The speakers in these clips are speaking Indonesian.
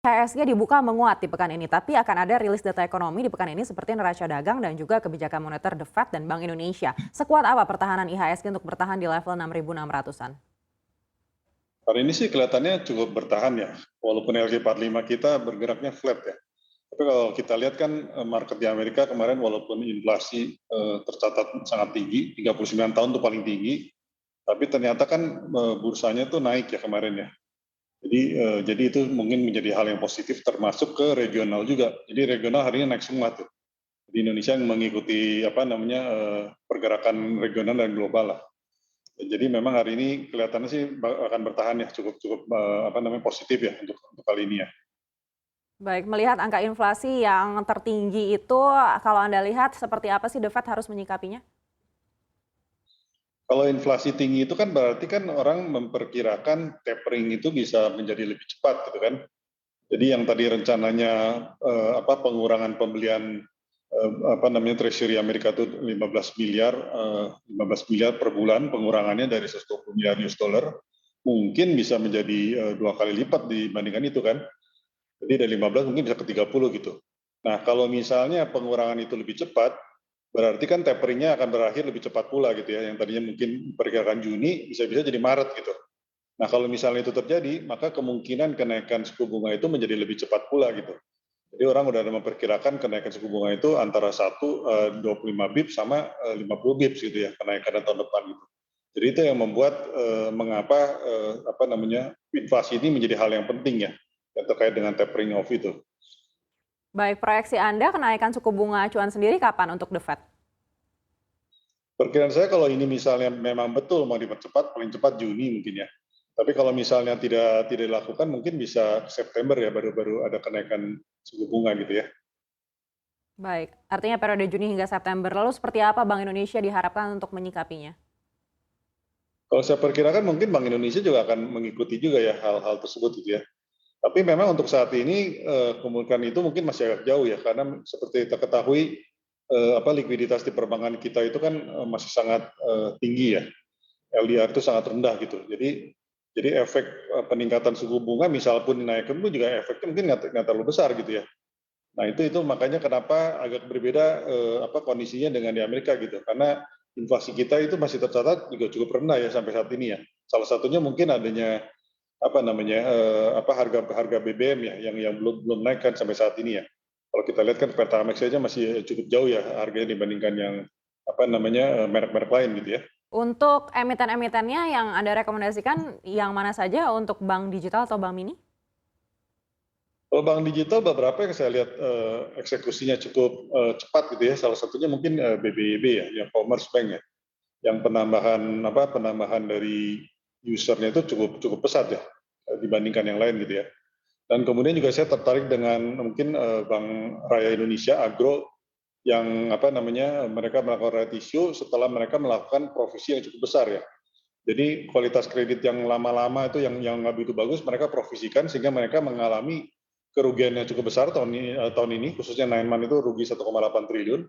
IHSG dibuka menguat di pekan ini, tapi akan ada rilis data ekonomi di pekan ini seperti neraca dagang dan juga kebijakan moneter The Fed dan Bank Indonesia. Sekuat apa pertahanan IHSG untuk bertahan di level 6.600-an? Hari ini sih kelihatannya cukup bertahan ya, walaupun LQ45 kita bergeraknya flat ya. Tapi kalau kita lihat kan market di Amerika kemarin walaupun inflasi tercatat sangat tinggi, 39 tahun itu paling tinggi, tapi ternyata kan bursanya tuh naik ya kemarin ya. Jadi itu mungkin menjadi hal yang positif termasuk ke regional juga. Jadi regional hari ini naik semua tuh. Di Indonesia yang mengikuti pergerakan regional dan global lah. Jadi memang hari ini kelihatannya sih akan bertahan ya cukup positif ya untuk kali ini ya. Baik, melihat angka inflasi yang tertinggi itu, kalau Anda lihat seperti apa sih The Fed harus menyikapinya? Kalau inflasi tinggi itu kan berarti kan orang memperkirakan tapering itu bisa menjadi lebih cepat gitu kan. Jadi yang tadi rencananya pengurangan pembelian Treasury Amerika itu 15 miliar per bulan pengurangannya dari 120 miliar US dollar mungkin bisa menjadi 2 kali lipat dibandingkan itu kan. Jadi dari 15 mungkin bisa ke 30 gitu. Nah, kalau misalnya pengurangan itu lebih cepat, berarti kan taperingnya akan berakhir lebih cepat pula gitu ya. Yang tadinya mungkin perkirakan Juni bisa-bisa jadi Maret gitu. Nah, kalau misalnya itu terjadi, maka kemungkinan kenaikan suku bunga itu menjadi lebih cepat pula gitu. Jadi orang udah memperkirakan kenaikan suku bunga itu antara 25 bips sama 50 bips gitu ya, kenaikan tahun depan gitu. Jadi itu yang membuat mengapa inflasi ini menjadi hal yang penting ya, yang terkait dengan tapering off itu. Baik, proyeksi Anda kenaikan suku bunga acuan sendiri kapan untuk The Fed? Perkiraan saya kalau ini misalnya memang betul mau dipercepat, paling cepat Juni mungkin ya. Tapi kalau misalnya tidak dilakukan, mungkin bisa September ya, baru ada kenaikan suku bunga gitu ya. Baik, artinya periode Juni hingga September. Lalu seperti apa Bank Indonesia diharapkan untuk menyikapinya? Kalau saya perkirakan mungkin Bank Indonesia juga akan mengikuti juga ya hal-hal tersebut gitu ya. Tapi memang untuk saat ini kemungkinan itu mungkin masih agak jauh ya, karena seperti kita ketahui likuiditas di perbankan kita itu kan masih sangat tinggi ya. LDR itu sangat rendah gitu. Jadi efek peningkatan suku bunga misalpun dinaikkan pun juga efeknya mungkin nggak terlalu besar gitu ya. Nah itu makanya kenapa agak berbeda kondisinya dengan di Amerika gitu. Karena inflasi kita itu masih tercatat juga cukup rendah ya sampai saat ini ya. Salah satunya mungkin adanya harga BBM ya yang belum naik kan sampai saat ini ya. Kalau kita lihat kan Pertamax saja masih cukup jauh ya harganya dibandingkan yang merek-merek lain gitu ya. Untuk emiten-emitennya yang Anda rekomendasikan yang mana saja untuk bank digital atau bank mini? Kalau bank digital beberapa yang saya lihat eksekusinya cukup cepat gitu ya. Salah satunya mungkin BBYB ya, yang Commerce Bank ya, yang penambahan dari usernya itu cukup pesat ya dibandingkan yang lain gitu ya. Dan kemudian juga saya tertarik dengan mungkin Bank Raya Indonesia Agro yang mereka melakukan right issue setelah mereka melakukan provisi yang cukup besar ya. Jadi kualitas kredit yang lama-lama itu yang nggak begitu bagus mereka provisikan sehingga mereka mengalami kerugian yang cukup besar tahun ini khususnya 9 month itu rugi 1,8 triliun.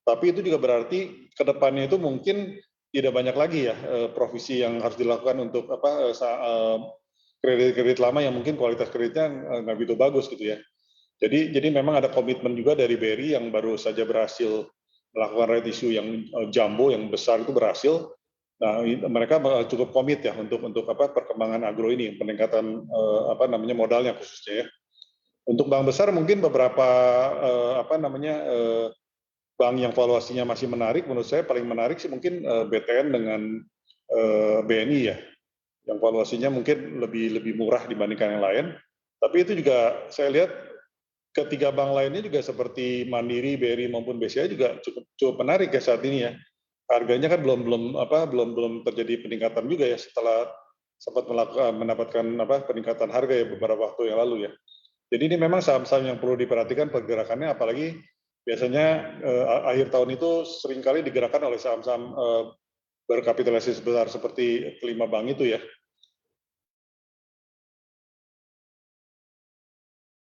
Tapi itu juga berarti ke depannya itu mungkin tidak banyak lagi ya provisi yang harus dilakukan untuk kredit-kredit lama yang mungkin kualitas kreditnya nggak begitu bagus gitu ya. Jadi memang ada komitmen juga dari BRI yang baru saja berhasil melakukan right issue yang jumbo yang besar itu berhasil. Nah, mereka cukup komit ya untuk perkembangan agro ini, peningkatan modalnya khususnya ya. Untuk bank besar mungkin beberapa bank yang valuasinya masih menarik, menurut saya paling menarik sih mungkin BTN dengan BNI ya, yang valuasinya mungkin lebih murah dibandingkan yang lain. Tapi itu juga saya lihat ketiga bank lainnya juga seperti Mandiri, BRI maupun BCA juga cukup menarik ya saat ini ya. Harganya kan belum terjadi peningkatan juga ya setelah sempat mendapatkan peningkatan harga ya beberapa waktu yang lalu ya. Jadi ini memang saham-saham yang perlu diperhatikan pergerakannya, apalagi biasanya akhir tahun itu seringkali digerakkan oleh saham-saham berkapitalisasi besar seperti kelima bank itu ya.